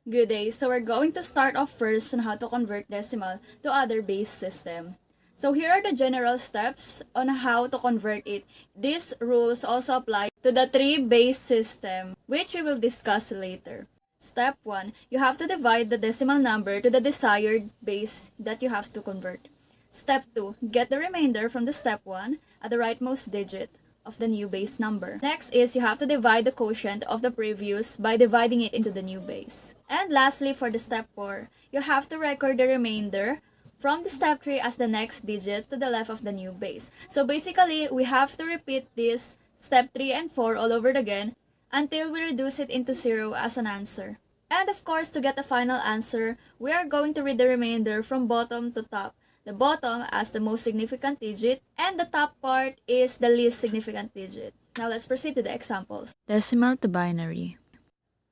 Good day. So we're going to start off first on how to convert decimal to other base system. So here are the general steps on how to convert it. These rules also apply to the 3-base system, which we will discuss later. Step 1, you have to divide the decimal number to the desired base that you have to convert. Step 2, get the remainder from the step 1 at the rightmost digit of the new base number. Next is you have to divide the quotient of the previous by dividing it into the new base. And lastly, for the step 4, you have to record the remainder from the step 3 as the next digit to the left of the new base. So basically, we have to repeat this step 3 and 4 all over again until we reduce it into 0 as an answer. And of course, to get the final answer, we are going to read the remainder from bottom to top. The bottom as the most significant digit, and the top part is the least significant digit. Now let's proceed to the examples. Decimal to binary.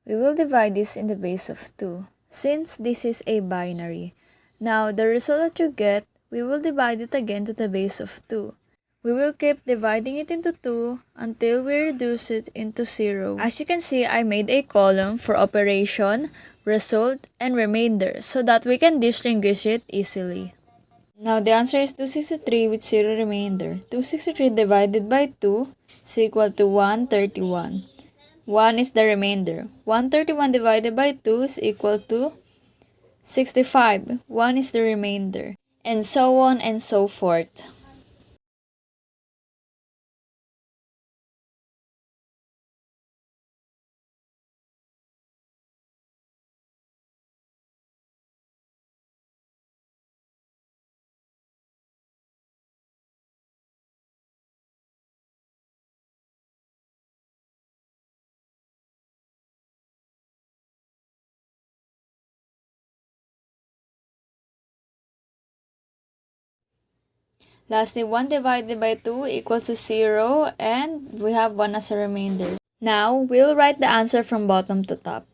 We will divide this in the base of 2, since this is a binary. Now, the result that you get, we will divide it again to the base of 2. We will keep dividing it into 2 until we reduce it into 0. As you can see, I made a column for operation, result, and remainder so that we can distinguish it easily. Now, the answer is 263 with 0 remainder. 263 divided by 2 is equal to 131. 1 is the remainder. 131 divided by 2 is equal to 65. 1 is the remainder. And so on and so forth. Lastly, 1 divided by 2 equals to 0, and we have 1 as a remainder. Now, we'll write the answer from bottom to top.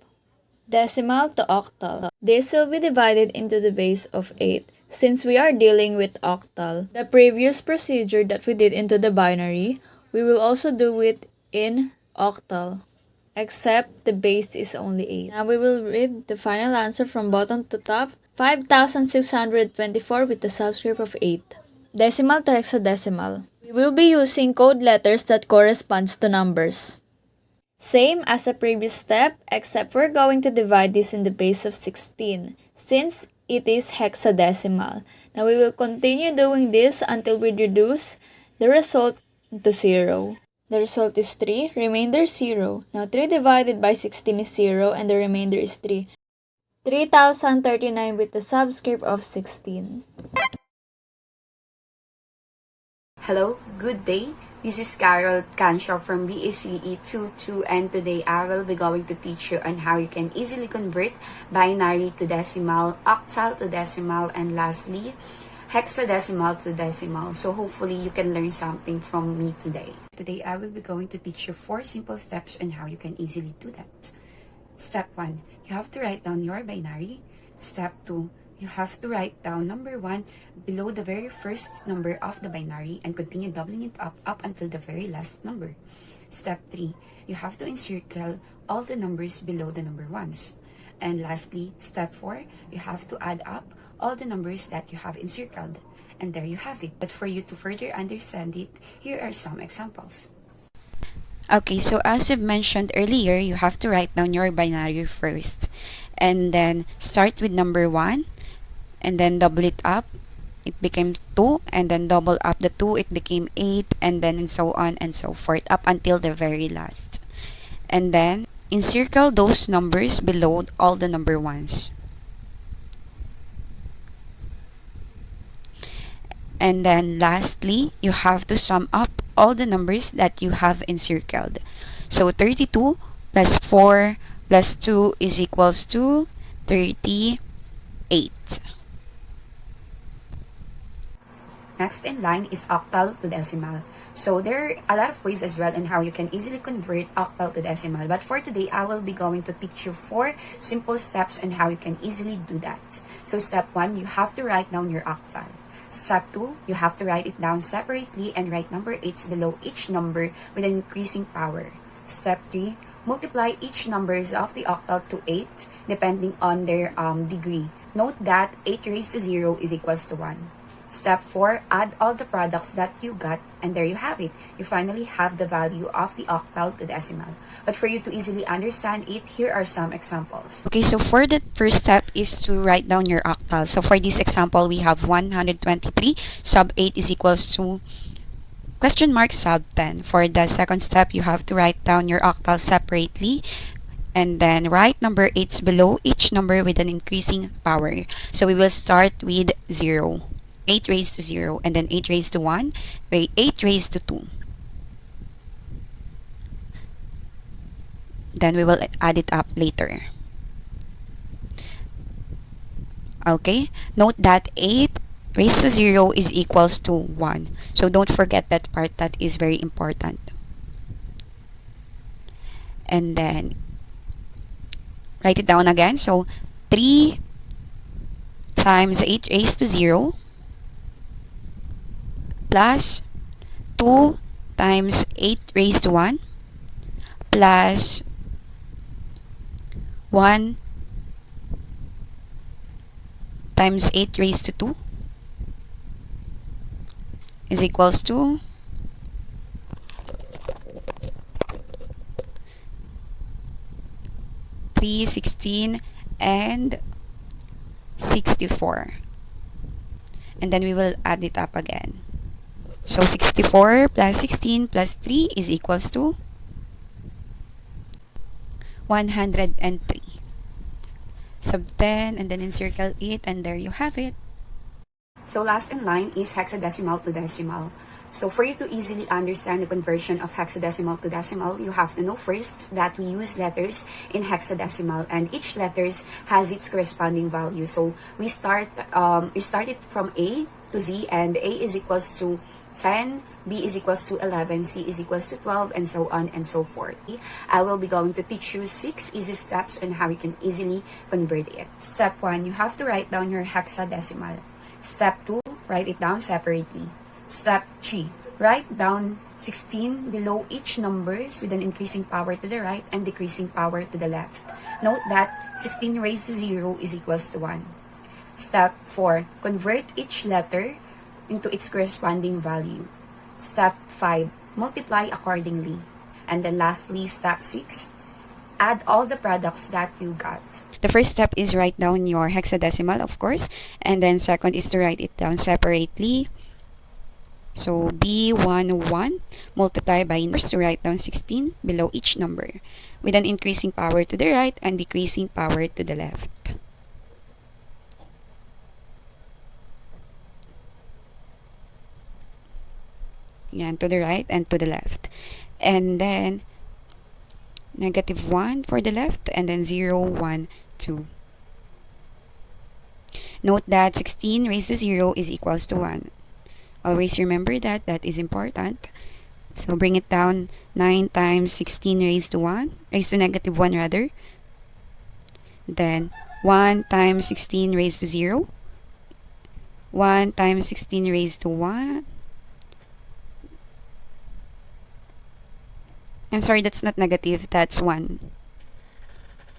Decimal to octal. This will be divided into the base of 8, since we are dealing with octal. The previous procedure that we did into the binary, we will also do it in octal, except the base is only 8. Now we will read the final answer from bottom to top, 5,624 with the subscript of 8. Decimal to hexadecimal. We will be using code letters that corresponds to numbers. Same as the previous step, except we're going to divide this in the base of 16, since it is hexadecimal. Now we will continue doing this until we reduce the result to 0. The result is 3, remainder 0. Now 3 divided by 16 is 0, and the remainder is 3. 3,039 with the subscript of 16. Hello, good day. This is Cancio from BACE 22, and today I will be going to teach you on how you can easily convert binary to decimal, octal to decimal, and lastly, hexadecimal to decimal. So hopefully you can learn something from me today. Today I will be going to teach you 4 simple steps on how you can easily do that. Step 1, you have to write down your binary. Step 2, you have to write down number 1 below the very first number of the binary and continue doubling it up until the very last number. Step 3, you have to encircle all the numbers below the number 1s. And lastly, step 4, you have to add up all the numbers that you have encircled. And there you have it. But for you to further understand it, here are some examples. Okay, so as I've mentioned earlier, you have to write down your binary first. And then start with number 1. And then double it up, it became 2, and then double up the 2, it became 8, and then so on and so forth up until the very last. And then encircle those numbers below all the number 1s. And then lastly, you have to sum up all the numbers that you have encircled. So 32 plus 4 plus 2 is equals to 38. Next in line is octal to decimal. So there are a lot of ways as well on how you can easily convert octal to decimal. But for today, I will be going to teach you 4 simple steps on how you can easily do that. So step 1, you have to write down your octal. Step 2, you have to write it down separately and write number 8s below each number with an increasing power. Step 3, Multiply each numbers of the octal to 8 depending on their degree. Note that 8 raised to 0 is equals to 1. Step 4, add all the products that you got, and there you have it. You finally have the value of the octal to decimal. But for you to easily understand it, here are some examples. Okay, so for the first step is to write down your octal. So for this example, we have 123 sub 8 is equals to question mark sub 10. For the second step, you have to write down your octal separately and then write number 8s below each number with an increasing power. So we will start with 0. 8 raised to 0, and then 8 raised to 1, 8 raised to 2. Then we will add it up later. Okay, note that 8 raised to 0 is equals to 1. So don't forget that part, that is very important. And then write it down again. So 3 times 8 raised to 0 plus 2 times 8 raised to 1 plus 1 times 8 raised to 2 is equals to 3, 16, and 64. And then we will add it up again. So 64 plus 16 plus 3 is equals to 103. Sub 10 and then encircle it, and there you have it. So last in line is hexadecimal to decimal. So for you to easily understand the conversion of hexadecimal to decimal, you have to know first that we use letters in hexadecimal, and each letters has its corresponding value. So we started from A to Z, and A is equals to 10, B is equals to 11, C is equals to 12, and so on and so forth. I will be going to teach you 6 easy steps on how you can easily convert it. Step 1, you have to write down your hexadecimal. Step 2, write it down separately. Step 3, write down 16 below each numbers with an increasing power to the right and decreasing power to the left. Note that 16 raised to 0 is equals to 1. Step 4, convert each letter into its corresponding value. Step 5, multiply accordingly. And then lastly, step 6, add all the products that you got. The first step is write down your hexadecimal, of course, and then second is to write it down separately. So B11 multiply by numbers to write down 16 below each number with an increasing power to the right and decreasing power to the left. Yan, to the right and to the left. And then -1 for the left, and then 0, 1, 2. Note that 16 raised to 0 is equals to 1. Always remember that, that is important. So bring it down, 9 times 16 raised to 1, raised to -1 rather. Then 1 times 16 raised to 0, 1 times 16 raised to 1. I'm sorry, that's not negative, that's 1.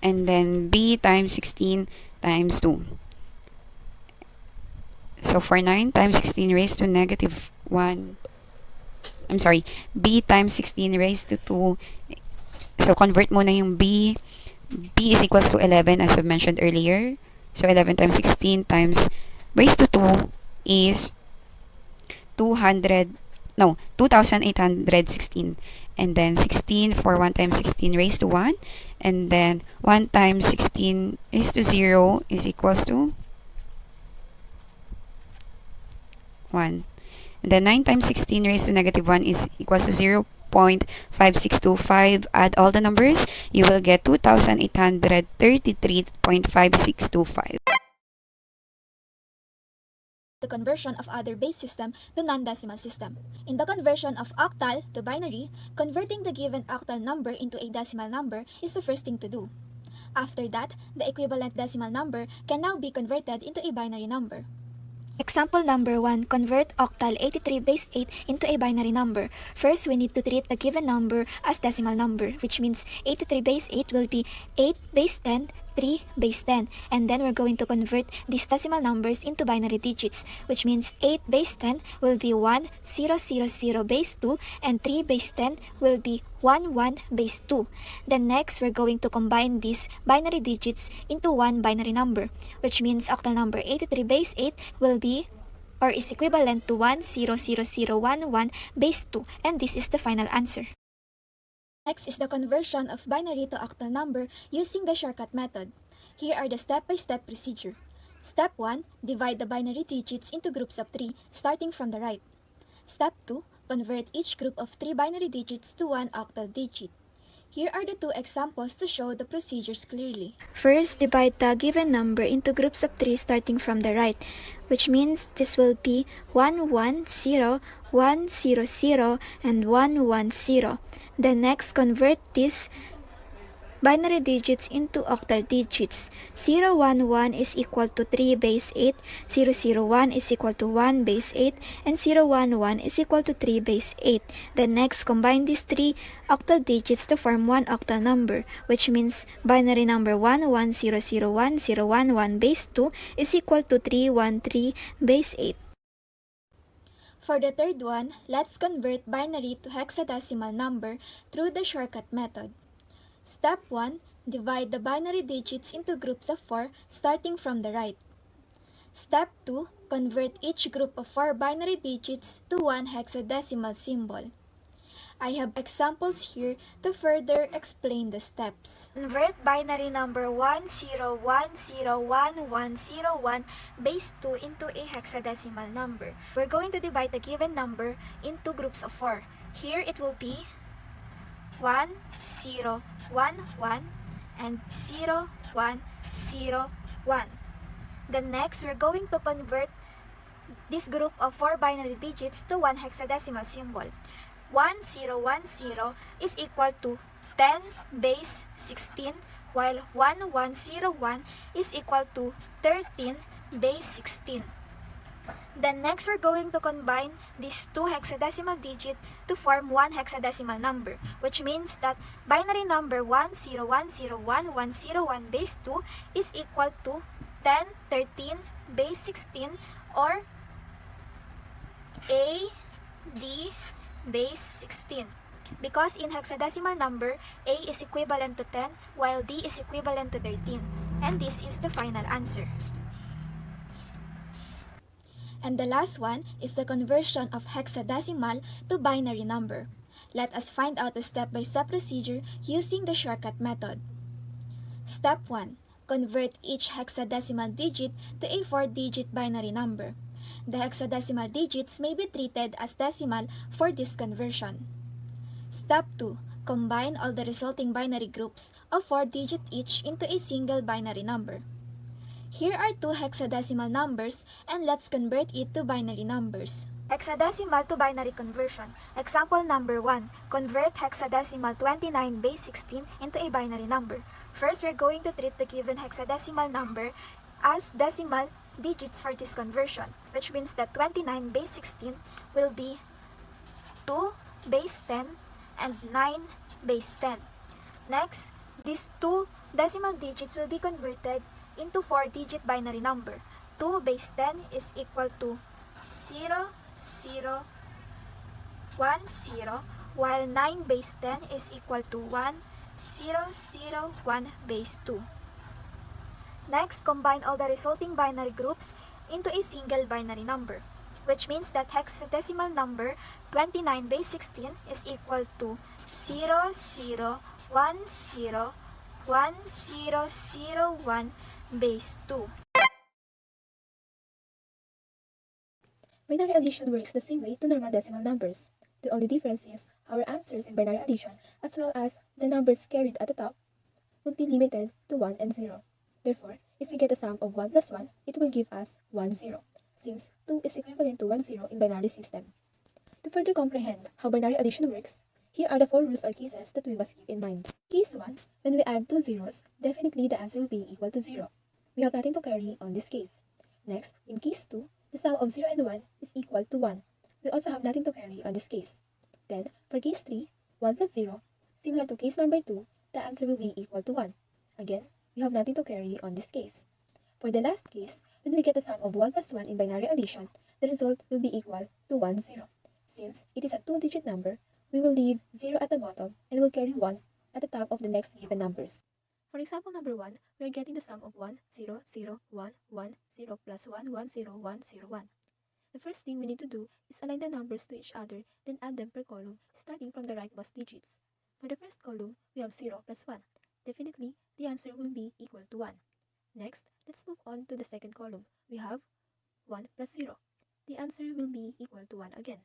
And then B times 16 times 2. So for 9 times 16 raised to -1, I'm sorry, B times 16 raised to 2. So convert muna yung B. B is equals to 11 as I mentioned earlier. So 11 times 16 times raised to 2 is 2,816. And then 16 for 1 times 16 raised to 1. And then 1 times 16 raised to 0 is equals to 1. And then 9 times 16 raised to -1 is equals to 0.5625. Add all the numbers, you will get 2,833.5625. The conversion of other base system to non-decimal system. In the conversion of octal to binary, converting the given octal number into a decimal number is the first thing to do. After that, the equivalent decimal number can now be converted into a binary number. Example number 1. Convert octal 83 base 8 into a binary number. First, we need to treat the given number as decimal number, which means 83 base 8 will be 8 base 10, 3 base 10. And then we're going to convert these decimal numbers into binary digits, which means 8 base 10 will be 1, 0, 0, 0 base 2, and 3 base 10 will be 1, 1 base 2. Then next, we're going to combine these binary digits into one binary number, which means octal number 83 base 8 will be or is equivalent to 1000011 base 2, and this is the final answer. Next is the conversion of binary to octal number using the shortcut method. Here are the step-by-step procedure. Step 1. Divide the binary digits into groups of 3, starting from the right. Step 2. Convert each group of 3 binary digits to one octal digit. Here are the 2 examples to show the procedures clearly. First, divide the given number into groups of 3 starting from the right, which means this will be 110, 100, and 110. Then next, convert these binary digits into octal digits. 011 is equal to 3 base 8, 001 is equal to 1 base 8, and 011 is equal to 3 base 8. Then next, combine these 3 octal digits to form one octal number, which means binary number 1100111 base 2 is equal to 313 base 8. For the third one, let's convert binary to hexadecimal number through the shortcut method. Step 1. Divide the binary digits into groups of 4 starting from the right. Step 2. Convert each group of 4 binary digits to one hexadecimal symbol. I have examples here to further explain the steps. Convert binary number 1010101 base 2 into a hexadecimal number. We're going to divide the given number into groups of 4. Here it will be 1, 0, 1, 1, and 0, 1, 0, 1. Then next, we're going to convert this group of 4 binary digits to one hexadecimal symbol. 1010 is equal to 10 base 16, while 1101 is equal to 13 base 16. Then next, we're going to combine these 2 hexadecimal digits to form one hexadecimal number, which means that binary number 1010101 base 2 is equal to 1013 base 16, or A, D, base 16. Because in hexadecimal number, A is equivalent to 10, while D is equivalent to 13. And this is the final answer. And the last one is the conversion of hexadecimal to binary number. Let us find out the step-by-step procedure using the shortcut method. Step 1. Convert each hexadecimal digit to a 4-digit binary number. The hexadecimal digits may be treated as decimal for this conversion. Step 2. Combine all the resulting binary groups of 4-digit each into a single binary number. Here are 2 hexadecimal numbers, and let's convert it to binary numbers. Hexadecimal to binary conversion. Example number 1. Convert hexadecimal 29 base 16 into a binary number. First, we're going to treat the given hexadecimal number as decimal digits for this conversion, which means that 29 base 16 will be 2 base 10 and 9 base 10. Next, these 2 decimal digits will be converted into 4-digit binary number. 2 base 10 is equal to 0, 0, 1, 0, while 9 base 10 is equal to 1, 0, 0, 1 base 2. Next, combine all the resulting binary groups into a single binary number, which means that hexadecimal number 29 base 16 is equal to 0, 0, 1, 0, 1, 0, 0, 1 base 2. Binary addition works the same way to normal decimal numbers. The only difference is our answers in binary addition, as well as the numbers carried at the top, would be limited to 1 and 0. Therefore, if we get a sum of 1 plus 1, it will give us 1, 0, since 2 is equivalent to 1, 0 in binary system. To further comprehend how binary addition works, here are the 4 rules or cases that we must keep in mind. Case 1, when we add 2 zeros, definitely the answer will be equal to 0. We have nothing to carry on this case. Next, in case 2, the sum of 0 and 1 is equal to 1. We also have nothing to carry on this case. Then, for case 3, 1 plus 0, similar to case number 2, the answer will be equal to 1. Again, we have nothing to carry on this case. For the last case, when we get the sum of 1 plus 1 in binary addition, the result will be equal to 1, 0. Since it is a two-digit number, we will leave 0 at the bottom and will carry 1 at the top of the next given numbers. For example number 1, we are getting the sum of 1, 0, 0, 1, 1, 0 plus 1, 1, 0, 1, 0, 1. The first thing we need to do is align the numbers to each other, then add them per column, starting from the rightmost digits. For the first column, we have 0 plus 1. Definitely, the answer will be equal to 1. Next, let's move on to the second column. We have 1 plus 0. The answer will be equal to 1 again.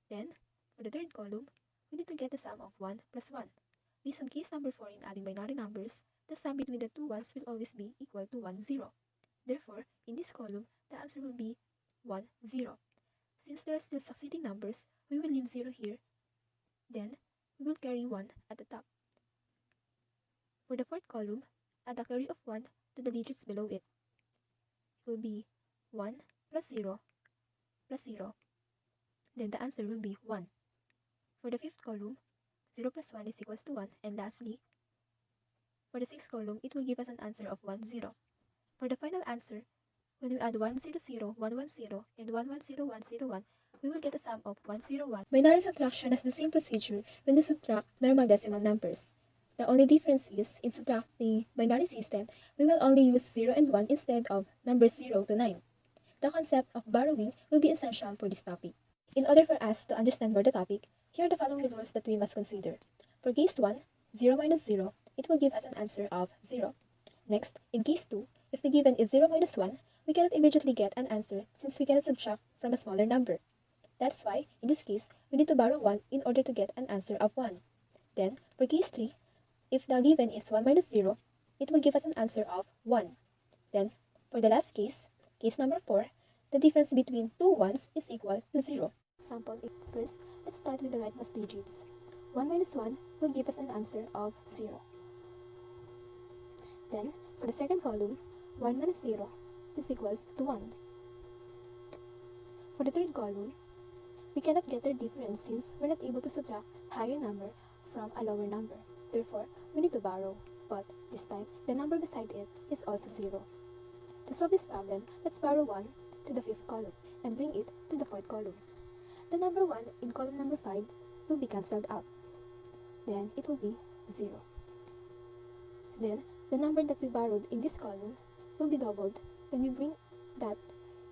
Then, for the third column, we need to get the sum of 1 plus 1. Based on case number 4 in adding binary numbers, the sum between the two ones will always be equal to 1, 0. Therefore, in this column, the answer will be 1, 0. Since there are still succeeding numbers, we will leave 0 here. Then, we will carry 1 at the top. For the fourth column, add a carry of 1 to the digits below it. It will be 1 plus 0 plus 0. Then the answer will be 1. For the fifth column, 0 plus 1 is equals to 1. And lastly, for the sixth column, it will give us an answer of 1, 0. For the final answer, when we add 1, 0, 0, 1, 1, 0, and 1, 1, 0, 1, 0, 1, we will get a sum of 1, 0, 1. Binary subtraction has the same procedure when we subtract normal decimal numbers. The only difference is, in subtracting binary system, we will only use 0 and 1 instead of numbers 0 to 9. The concept of borrowing will be essential for this topic. In order for us to understand more the topic, here are the following rules that we must consider. For case 1, 0 minus 0, it will give us an answer of 0. Next, in case 2, if the given is 0 minus 1, we cannot immediately get an answer since we cannot subtract from a smaller number. That's why, in this case, we need to borrow 1 in order to get an answer of 1. Then, for case 3, if the given is 1 minus 0, it will give us an answer of 1. Then, for the last case, case number 4, the difference between two ones is equal to 0. Example, first, let's start with the rightmost digits. 1 minus 1 will give us an answer of 0. Then, for the second column, 1 minus 0 is equals to 1. For the third column, we cannot get their difference since we're not able to subtract higher number from a lower number. Therefore, we need to borrow, but this time, the number beside it is also 0. To solve this problem, let's borrow 1 to the fifth column and bring it to the fourth column. The number 1 in column number 5 will be cancelled out. Then, it will be 0. Then, the number that we borrowed in this column will be doubled when we bring that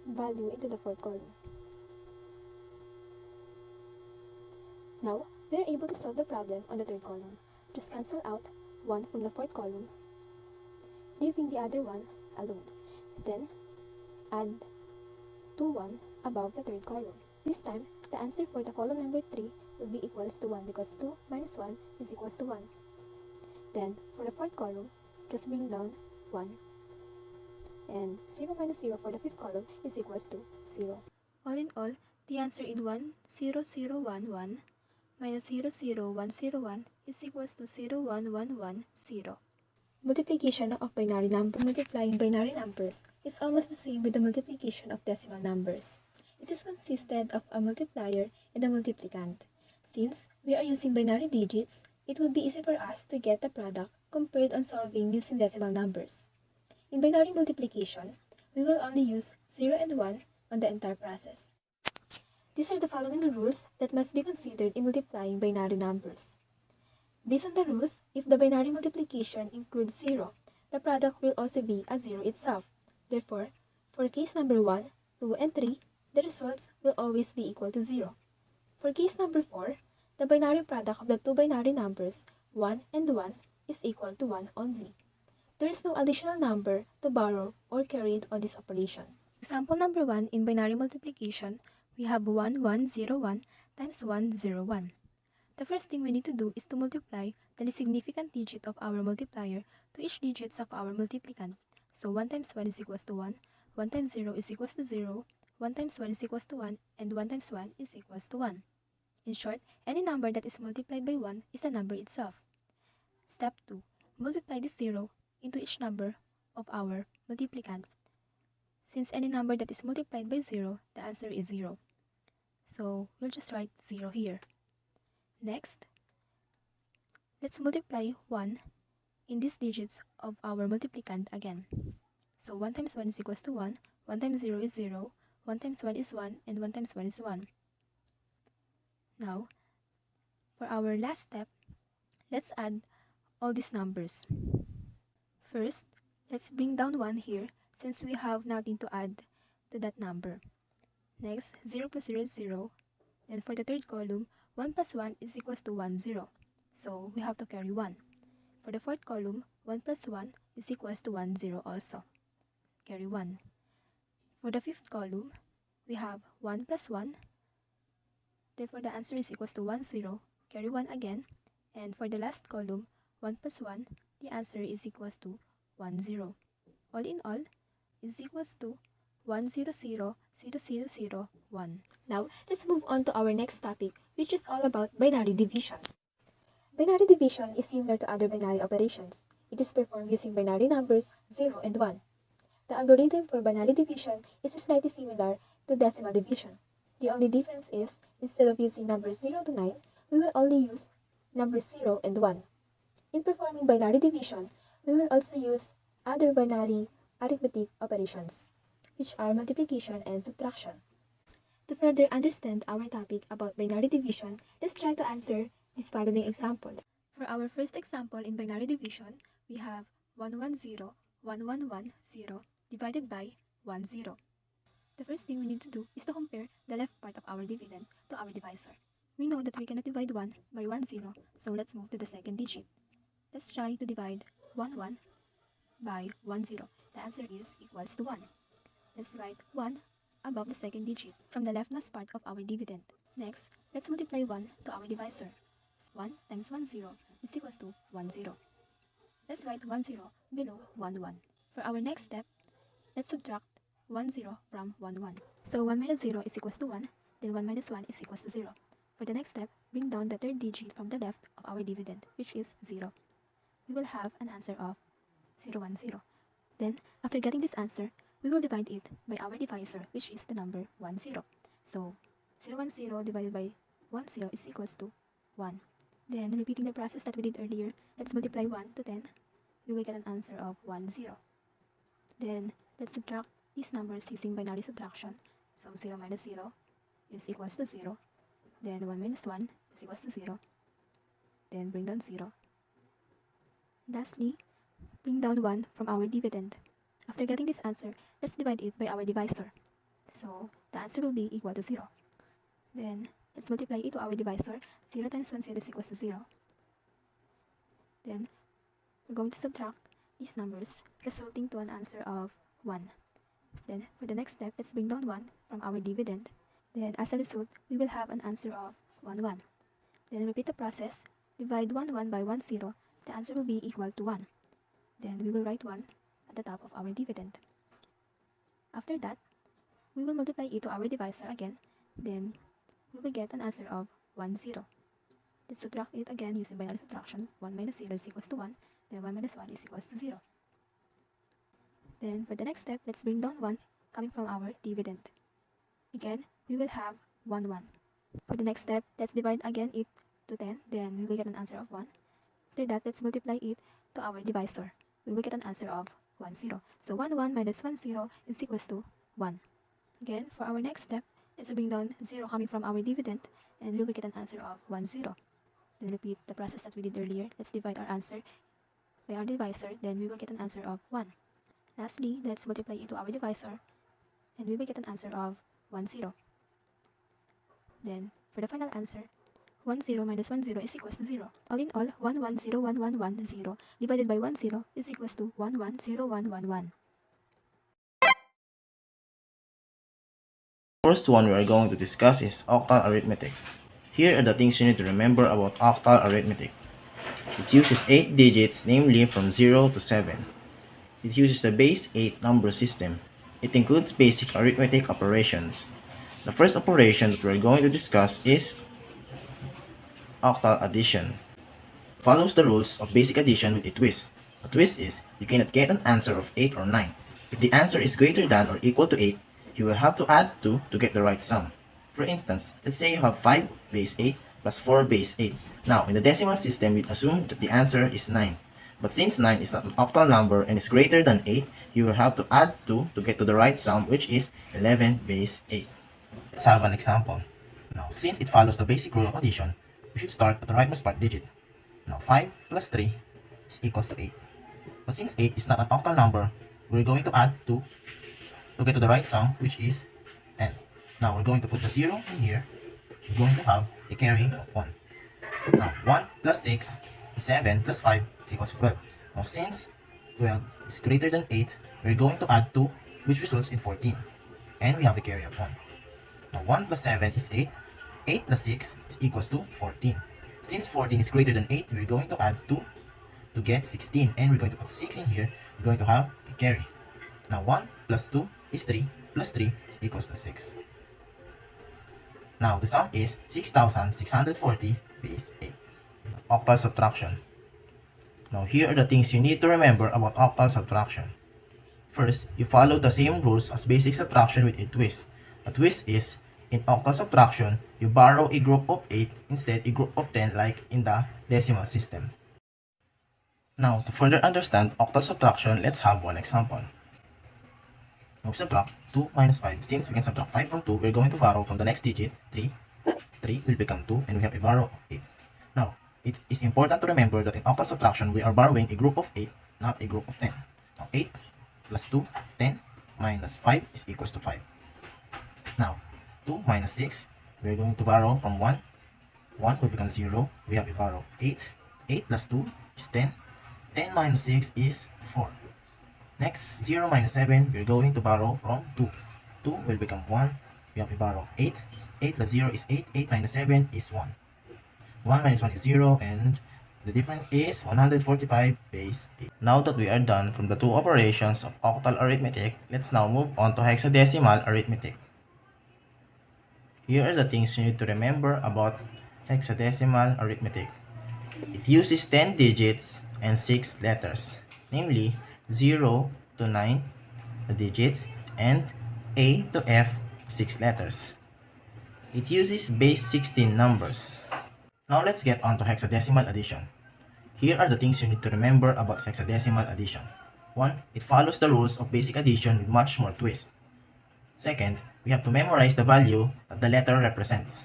value into the fourth column. Now, we are able to solve the problem on the third column. Just cancel out 1 from the fourth column, leaving the other one alone. Then, add 2, 1 above the third column. This time, the answer for the column number 3 will be equals to 1 because 2 minus 1 is equals to 1. Then, for the fourth column, just bring down 1. And 0 minus 0 for the fifth column is equals to 0. All in all, the answer in 1, 0, 0, 1, 1 minus 0, 0, 1, 0, 1 is equals to 0, 1, 1, 1, 0. Multiplication of binary numbers. Multiplying binary numbers is almost the same with the multiplication of decimal numbers. It is consisted of a multiplier and a multiplicand. Since we are using binary digits, it would be easy for us to get the product compared on solving using decimal numbers. In binary multiplication, we will only use 0 and 1 on the entire process. These are the following rules that must be considered in multiplying binary numbers. Based on the rules, if the binary multiplication includes 0, the product will also be a 0 itself. Therefore, for case number 1, 2, and 3, the results will always be equal to 0. For case number 4, the binary product of the two binary numbers 1 and 1 is equal to 1 only. There is no additional number to borrow or carried on this operation. Example number 1 in binary multiplication, we have 1, 1, 0, 1 times 1, 0, 1. The first thing we need to do is to multiply the least significant digit of our multiplier to each digits of our multiplicand. So 1 times 1 is equals to 1, 1 times 0 is equals to 0, 1 times 1 is equals to 1, and 1 times 1 is equals to 1. In short, any number that is multiplied by 1 is the number itself. Step 2. Multiply this 0 into each number of our multiplicand. Since any number that is multiplied by 0, the answer is 0. So we'll just write 0 here. Next, let's multiply 1 in these digits of our multiplicand again. So 1 times 1 is equals to 1, 1 times 0 is 0, 1 times 1 is 1, and 1 times 1 is 1. Now, for our last step, let's add all these numbers. First, let's bring down 1 here since we have nothing to add to that number. Next, 0 plus 0 is 0. Then for the third column, 1 plus 1 is equals to 1, 0. So we have to carry 1. For the fourth column, 1 plus 1 is equals to 1, 0 also. Carry 1. For the fifth column, we have 1 plus 1. Therefore, the answer is equals to 1, 0. Carry 1 again. And for the last column, 1 plus 1, the answer is equals to 1, 0. All in all, is equals to 1, 0, 0, 0, 0, 0, 1. Now, let's move on to our next topic, which is all about binary division. Binary division is similar to other binary operations. It is performed using binary numbers 0 and 1. The algorithm for binary division is slightly similar to decimal division. The only difference is, instead of using numbers 0 to 9, we will only use numbers 0 and 1. In performing binary division, we will also use other binary arithmetic operations, which are multiplication and subtraction. To further understand our topic about binary division, let's try to answer these following examples. For our first example in binary division, we have 110, 1110 divided by 10. The first thing we need to do is to compare the left part of our dividend to our divisor. We know that we cannot divide 1 by 10, so let's move to the second digit. Let's try to divide 11 by 10. The answer is equals to 1. Let's write 1 above the second digit from the leftmost part of our dividend. Next, let's multiply 1 to our divisor. 1 times 10 is equals to 10. Let's write 10 below 11. For our next step, let's subtract 10 from 11. So 1 minus 0 is equals to 1, then 1 minus 1 is equals to 0. For the next step, bring down the third digit from the left of our dividend, which is 0. We will have an answer of 010. Then, after getting this answer, we will divide it by our divisor, which is the number 10. So 010 divided by 10 is equals to 1. Then, repeating the process that we did earlier, let's multiply 1 to 10. We will get an answer of 10. Then, let's subtract these numbers using binary subtraction. So 0 minus 0 is equals to 0. Then 1 minus 1 is equals to 0. Then bring down 0. Lastly, bring down 1 from our dividend. After getting this answer, let's divide it by our divisor. So the answer will be equal to 0. Then let's multiply it to our divisor. 0 times 10 is equals to 0. Then we're going to subtract these numbers, resulting to an answer of 1. Then for the next step, let's bring down 1 from our dividend. Then as a result, we will have an answer of 1, 1. Then repeat the process. Divide 1, 1 by 1, 0. The answer will be equal to 1. Then we will write 1 at the top of our dividend. After that, we will multiply it to our divisor again. Then we will get an answer of 1, 0. Let's subtract it again using binary subtraction. 1 minus 0 is equals to 1. Then 1 minus 1 is equals to 0. Then for the next step, let's bring down 1 coming from our dividend. Again, we will have 1, 1. For the next step, let's divide again it to 10. Then we will get an answer of 1. After that, let's multiply it to our divisor. We will get an answer of 1, 0. So 1, 1 minus 1, 0 is equals to 1. Again, for our next step, let's bring down 0 coming from our dividend, and we will get an answer of 1, 0. Then repeat the process that we did earlier. Let's divide our answer by our divisor, then we will get an answer of 1. Lastly, let's multiply it to our divisor, and we will get an answer of 1, 0. Then, for the final answer, 1, 0 minus 1, 0 is equals to 0. All in all, 1, 1, 0, 1, 1, 1, 0 divided by 1, 0 is equals to 1, 1, 0, 1, 1, 1. First one we are going to discuss is octal arithmetic. Here are the things you need to remember about octal arithmetic. It uses 8 digits, namely from 0 to 7. It uses the base 8 number system. It includes basic arithmetic operations. The first operation that we are going to discuss is octal addition. It follows the rules of basic addition with a twist. The twist is you cannot get an answer of 8 or 9. If the answer is greater than or equal to 8, you will have to add 2 to get the right sum. For instance, let's say you have 5 base 8 plus 4 base 8. Now, in the decimal system, we assume that the answer is 9. But since 9 is not an octal number and is greater than 8, you will have to add 2 to get to the right sum, which is 11 base 8. Let's have an example. Now, since it follows the basic rule of addition, we should start at the rightmost part digit. Now, 5 plus 3 is equals to 8. But since 8 is not an octal number, we're going to add 2 to get to the right sum, which is 10. Now, we're going to put the 0 in here. We're going to have a carry of 1. Now, 1 plus 6 is 7 plus 5 is equals to 12. Now, since 12 is greater than 8, we're going to add 2, which results in 14. And we have a carry of 1. Now, 1 plus 7 is 8. 8 plus 6 is equals to 14. Since 14 is greater than 8, we're going to add 2 to get 16. And we're going to put 6 in here. We're going to have a carry. Now, 1 plus 2 is 3, plus 3 is equals to 6. Now, the sum is 6,640 base 8. Octal subtraction. Now, here are the things you need to remember about octal subtraction. First, you follow the same rules as basic subtraction with a twist. A twist is, in octal subtraction, you borrow a group of 8 instead a group of 10 like in the decimal system. Now, to further understand octal subtraction, let's have one example. Now, subtract 2 minus 5. Since we can subtract 5 from 2, we're going to borrow from the next digit, 3. 3 will become 2, and we have a borrow of 8. Now, it is important to remember that in octal subtraction, we are borrowing a group of 8, not a group of 10. Now, 8 plus 2, 10, minus 5 is equals to 5. Now, 2 minus 6, we're going to borrow from 1. 1 will become 0. We have a borrow of 8. 8 plus 2 is 10. 10 minus 6 is 4. Next, 0 minus 7, we're going to borrow from 2. 2 will become 1. We have a borrow of 8. 8 plus 0 is 8. 8 minus 7 is 1. 1 minus 1 is 0, and the difference is 145 base 8. Now that we are done from the two operations of octal arithmetic, let's now move on to hexadecimal arithmetic. Here are the things you need to remember about hexadecimal arithmetic. It uses 10 digits and 6 letters, namely 0 to 9, the digits, and A to F, 6 letters. It uses base 16 numbers. Now let's get on to hexadecimal addition. Here are the things you need to remember about hexadecimal addition. 1. It follows the rules of basic addition with much more twist. Second, we have to memorize the value that the letter represents.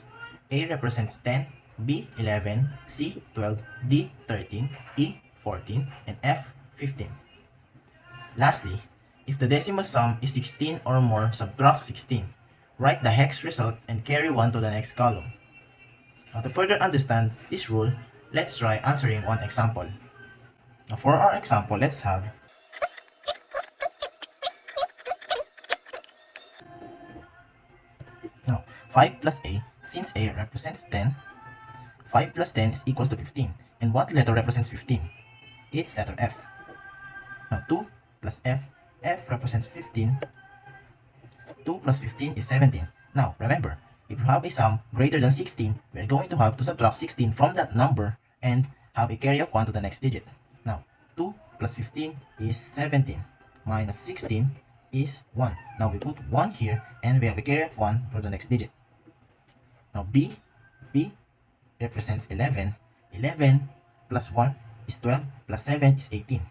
A represents 10, B 11, C 12, D 13, E 14, and F 15. Lastly, if the decimal sum is 16 or more, subtract 16. Write the hex result and carry 1 to the next column. Now, to further understand this rule, let's try answering one example. Now, for our example, let's have 5 plus A. Since A represents 10, 5 plus 10 is equals to 15. And what letter represents 15? It's letter F. Now, 2 plus F. F represents 15. 2 plus 15 is 17. Now, remember, if you have a sum greater than 16, we're going to have to subtract 16 from that number and have a carry of 1 to the next digit. Now, 2 plus 15 is 17. Minus 16 is 1. Now, we put 1 here and we have a carry of 1 for the next digit. Now, B represents 11. 11 plus 1 is 12, plus 7 is 18.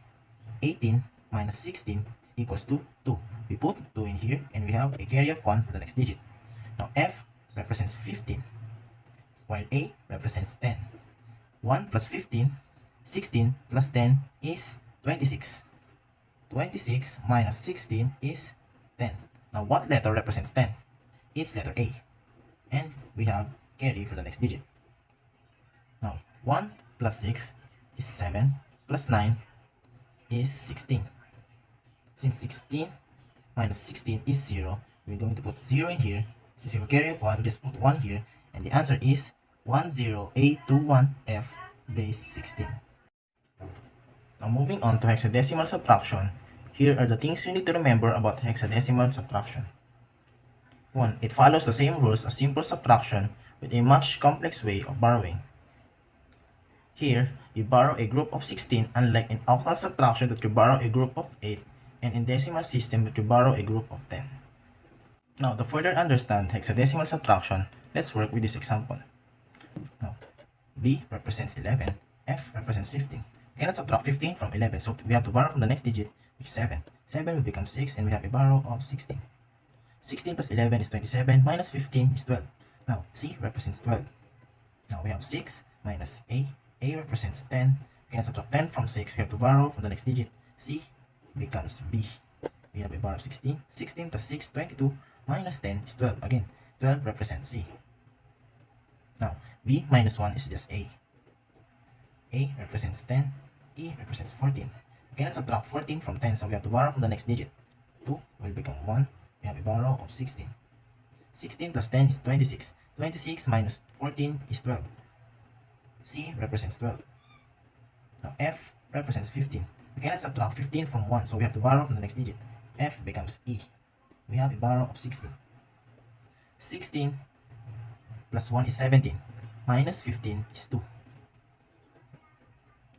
18 minus 16 is equals to 2. We put 2 in here and we have a carry of 1 for the next digit. Now, F represents 15, while A represents 10. 1 plus 15, 16 plus 10 is 26. 26 minus 16 is 10. Now, what letter represents 10? It's letter A. And we have carry for the next digit. Now, 1 plus 6 is 7, plus 9 is 16. Since 16 minus 16 is 0, we're going to put 0 in here. Since we have a carry of 1, we just put 1 here. And the answer is 10A21F base 16. Now, moving on to hexadecimal subtraction, here are the things you need to remember about hexadecimal subtraction. 1. It follows the same rules as simple subtraction with a much complex way of borrowing. Here, you borrow a group of 16, unlike in octal subtraction that you borrow a group of 8, and in decimal system that you borrow a group of 10. Now, to further understand hexadecimal subtraction, let's work with this example. Now, B represents 11, F represents 15. We cannot subtract 15 from 11, so we have to borrow from the next digit, which is 7. 7 will become 6, and we have a borrow of 16. 16 plus 11 is 27, minus 15 is 12. Now, C represents 12. Now, we have 6 minus A. A represents 10. We can subtract 10 from 6. We have to borrow from the next digit. C becomes B. We have a borrow of 16. 16 plus 6, 22, minus 10 is 12. Again, 12 represents C. Now, B minus 1 is just A. A represents 10. E represents 14. We cannot subtract 14 from 10, so we have to borrow from the next digit. 2 will become 1. We have a borrow of 16. 16 plus 10 is 26. 26 minus 14 is 12. C represents 12. Now, F represents 15. We cannot subtract 15 from 1, so we have to borrow from the next digit. F becomes E. We have a borrow of 16. 16 plus 1 is 17. Minus 15 is 2.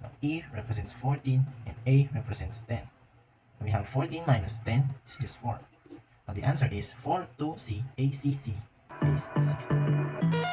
Now, E represents 14 and A represents 10. We have 14 minus 10 is just 4. Now, the answer is 4, 2, C, A, C, C, is 16.